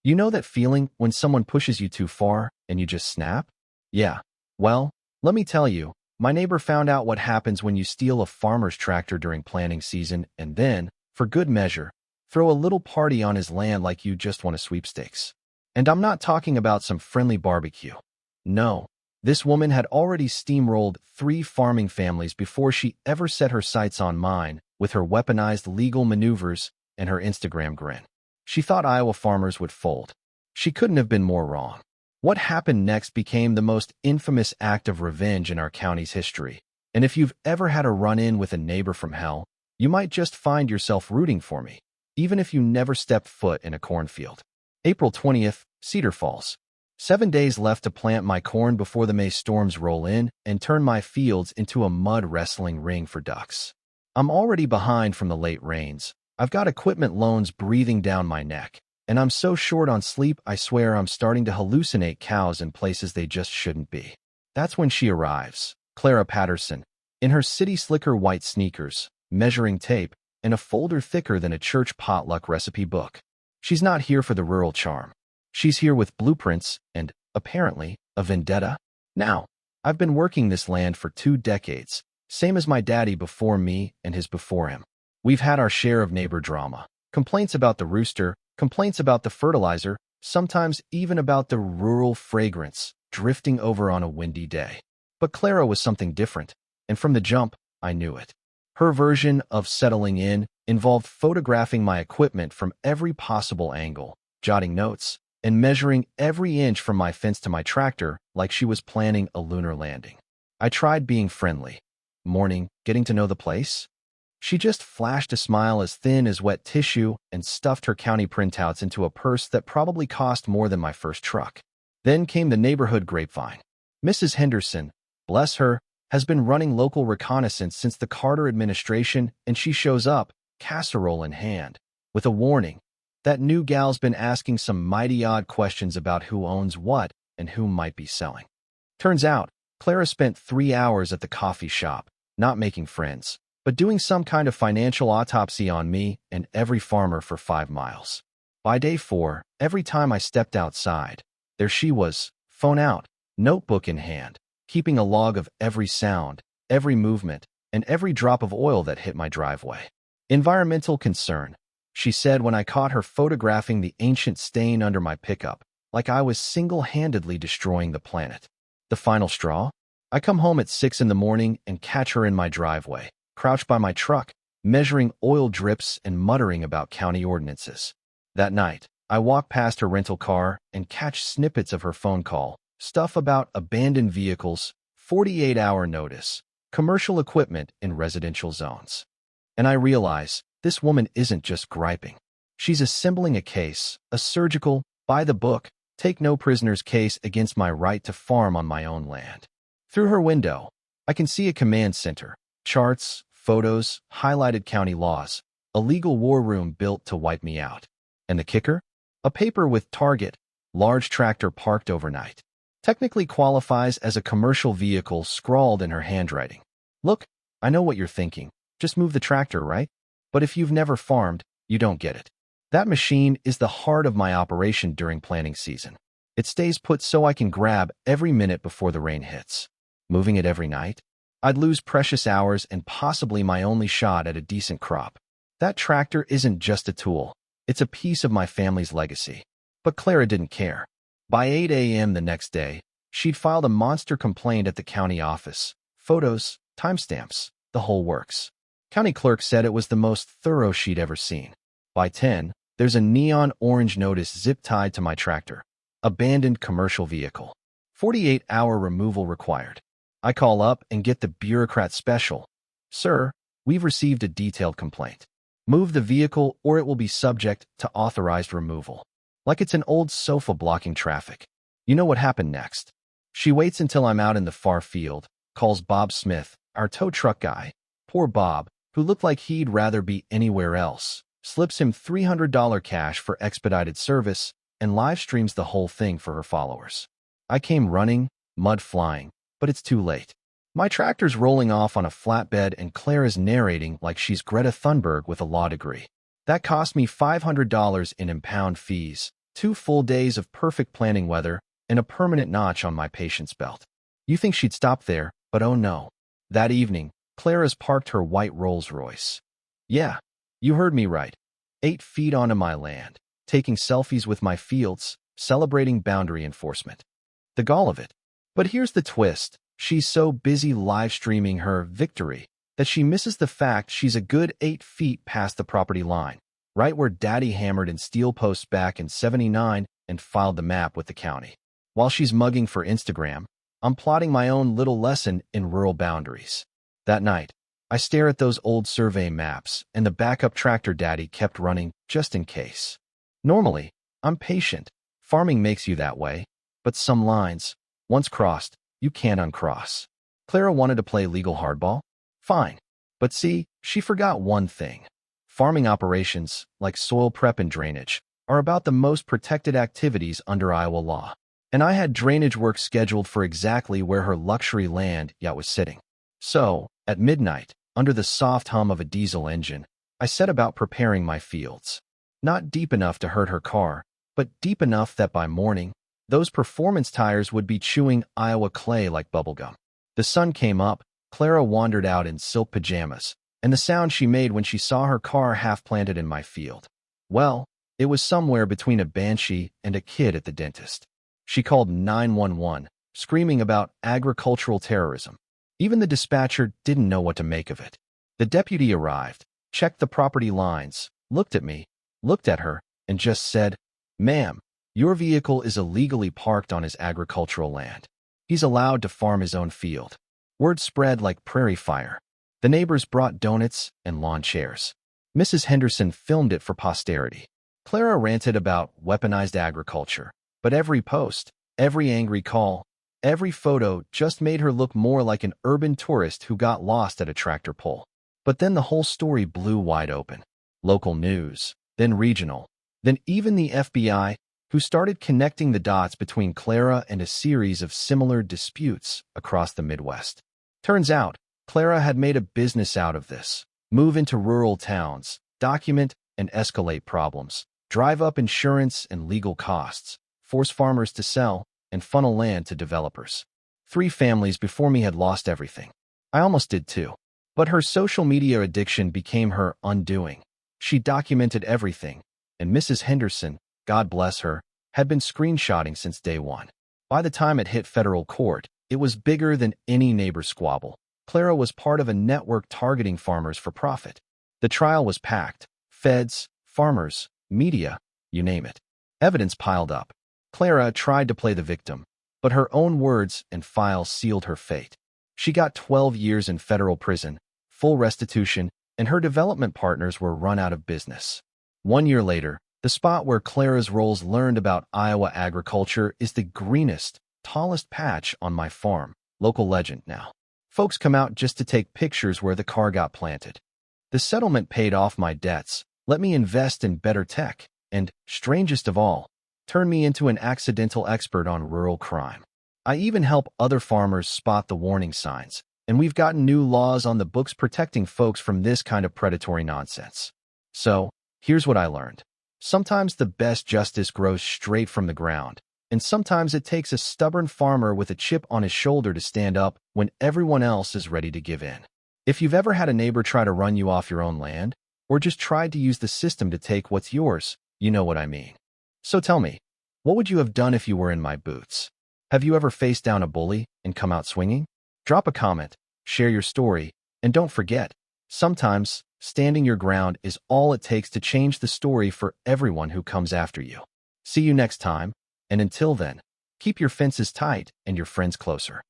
You know that feeling when someone pushes you too far and you just snap? Yeah. Well, let me tell you, my neighbor found out what happens when you steal a farmer's tractor during planting season and then, for good measure, throw a little party on his land like you just won a sweepstakes. And I'm not talking about some friendly barbecue. No, this woman had already steamrolled 3 farming families before she ever set her sights on mine with her weaponized legal maneuvers and her Instagram grin. She thought Iowa farmers would fold. She couldn't have been more wrong. What happened next became the most infamous act of revenge in our county's history. And if you've ever had a run-in with a neighbor from hell, you might just find yourself rooting for me, even if you never stepped foot in a cornfield. April 20th, Cedar Falls. 7 days left to plant my corn before the May storms roll in and turn my fields into a mud wrestling ring for ducks. I'm already behind from the late rains. I've got equipment loans breathing down my neck, and I'm so short on sleep I swear I'm starting to hallucinate cows in places they just shouldn't be. That's when she arrives, Clara Patterson, in her city slicker white sneakers, measuring tape, and a folder thicker than a church potluck recipe book. She's not here for the rural charm. She's here with blueprints and, apparently, a vendetta. Now, I've been working this land for 2 decades, same as my daddy before me and his before him. We've had our share of neighbor drama, complaints about the rooster, complaints about the fertilizer, sometimes even about the rural fragrance drifting over on a windy day. But Clara was something different, and from the jump, I knew it. Her version of settling in involved photographing my equipment from every possible angle, jotting notes, and measuring every inch from my fence to my tractor like she was planning a lunar landing. I tried being friendly. Morning, getting to know the place? She just flashed a smile as thin as wet tissue and stuffed her county printouts into a purse that probably cost more than my first truck. Then came the neighborhood grapevine. Mrs. Henderson, bless her, has been running local reconnaissance since the Carter administration, and she shows up, casserole in hand, with a warning. That new gal's been asking some mighty odd questions about who owns what and who might be selling. Turns out, Clara spent 3 hours at the coffee shop, not making friends, but doing some kind of financial autopsy on me and every farmer for 5 miles. By day 4, every time I stepped outside, there she was, phone out, notebook in hand, keeping a log of every sound, every movement, and every drop of oil that hit my driveway. Environmental concern, she said when I caught her photographing the ancient stain under my pickup, like I was single-handedly destroying the planet. The final straw? I come home at 6 in the morning and catch her in my driveway, crouched by my truck, measuring oil drips and muttering about county ordinances. That night, I walk past her rental car and catch snippets of her phone call, stuff about abandoned vehicles, 48-hour notice, commercial equipment in residential zones. And I realize this woman isn't just griping. She's assembling a case, a surgical, by-the-book, take-no-prisoners case against my right to farm on my own land. Through her window, I can see a command center, charts, photos, highlighted county laws, a legal war room built to wipe me out. And the kicker? A paper with Target, large tractor parked overnight. Technically qualifies as a commercial vehicle scrawled in her handwriting. Look, I know what you're thinking. Just move the tractor, right? But if you've never farmed, you don't get it. That machine is the heart of my operation during planting season. It stays put so I can grab every minute before the rain hits. Moving it every night? I'd lose precious hours and possibly my only shot at a decent crop. That tractor isn't just a tool. It's a piece of my family's legacy. But Clara didn't care. By 8 a.m. the next day, she'd filed a monster complaint at the county office. Photos, timestamps, the whole works. County clerk said it was the most thorough she'd ever seen. By 10, there's a neon orange notice zip-tied to my tractor. Abandoned commercial vehicle. 48-hour removal required. I call up and get the bureaucrat special. Sir, we've received a detailed complaint. Move the vehicle or it will be subject to authorized removal. Like it's an old sofa blocking traffic. You know what happened next. She waits until I'm out in the far field, calls Bob Smith, our tow truck guy. Poor Bob, who looked like he'd rather be anywhere else, slips him $300 cash for expedited service and live streams the whole thing for her followers. I came running, mud flying, but it's too late. My tractor's rolling off on a flatbed and Clara's narrating like she's Greta Thunberg with a law degree. That cost me $500 in impound fees, 2 full days of perfect planning weather, and a permanent notch on my patience belt. You think she'd stop there, but oh no. That evening, Clara's parked her white Rolls-Royce. Yeah, you heard me right. 8 feet onto my land, taking selfies with my fields, celebrating boundary enforcement. The gall of it. But here's the twist. She's so busy live streaming her victory that she misses the fact she's a good 8 feet past the property line, right where Daddy hammered in steel posts back in '79 and filed the map with the county. While she's mugging for Instagram, I'm plotting my own little lesson in rural boundaries. That night, I stare at those old survey maps, and the backup tractor Daddy kept running just in case. Normally, I'm patient. Farming makes you that way. But some lines, once crossed, you can't uncross. Clara wanted to play legal hardball? Fine. But see, she forgot one thing. Farming operations, like soil prep and drainage, are about the most protected activities under Iowa law. And I had drainage work scheduled for exactly where her luxury land yacht was sitting. So, at midnight, under the soft hum of a diesel engine, I set about preparing my fields. Not deep enough to hurt her car, but deep enough that by morning, those performance tires would be chewing Iowa clay like bubblegum. The sun came up, Clara wandered out in silk pajamas, and the sound she made when she saw her car half-planted in my field. Well, it was somewhere between a banshee and a kid at the dentist. She called 911, screaming about agricultural terrorism. Even the dispatcher didn't know what to make of it. The deputy arrived, checked the property lines, looked at me, looked at her, and just said, "Ma'am, your vehicle is illegally parked on his agricultural land. He's allowed to farm his own field." Word spread like prairie fire. The neighbors brought donuts and lawn chairs. Mrs. Henderson filmed it for posterity. Clara ranted about weaponized agriculture, but every post, every angry call, every photo just made her look more like an urban tourist who got lost at a tractor pull. But then the whole story blew wide open. Local news, then regional, then even the FBI, who started connecting the dots between Clara and a series of similar disputes across the Midwest. Turns out, Clara had made a business out of this. Move into rural towns, document and escalate problems, drive up insurance and legal costs, force farmers to sell, and funnel land to developers. 3 families before me had lost everything. I almost did too. But her social media addiction became her undoing. She documented everything, and Mrs. Henderson, God bless her, had been screenshotting since day one. By the time it hit federal court, it was bigger than any neighbor squabble. Clara was part of a network targeting farmers for profit. The trial was packed. Feds, farmers, media, you name it. Evidence piled up. Clara tried to play the victim, but her own words and files sealed her fate. She got 12 years in federal prison, full restitution, and her development partners were run out of business. 1 year later, the spot where Clara's Rolls learned about Iowa agriculture is the greenest, tallest patch on my farm. Local legend now. Folks come out just to take pictures where the car got planted. The settlement paid off my debts, let me invest in better tech, and, strangest of all, turned me into an accidental expert on rural crime. I even help other farmers spot the warning signs, and we've gotten new laws on the books protecting folks from this kind of predatory nonsense. So, here's what I learned. Sometimes the best justice grows straight from the ground, and sometimes it takes a stubborn farmer with a chip on his shoulder to stand up when everyone else is ready to give in. If you've ever had a neighbor try to run you off your own land, or just tried to use the system to take what's yours, you know what I mean. So tell me, what would you have done if you were in my boots? Have you ever faced down a bully and come out swinging? Drop a comment, share your story, and don't forget, sometimes standing your ground is all it takes to change the story for everyone who comes after you. See you next time, and until then, keep your fences tight and your friends closer.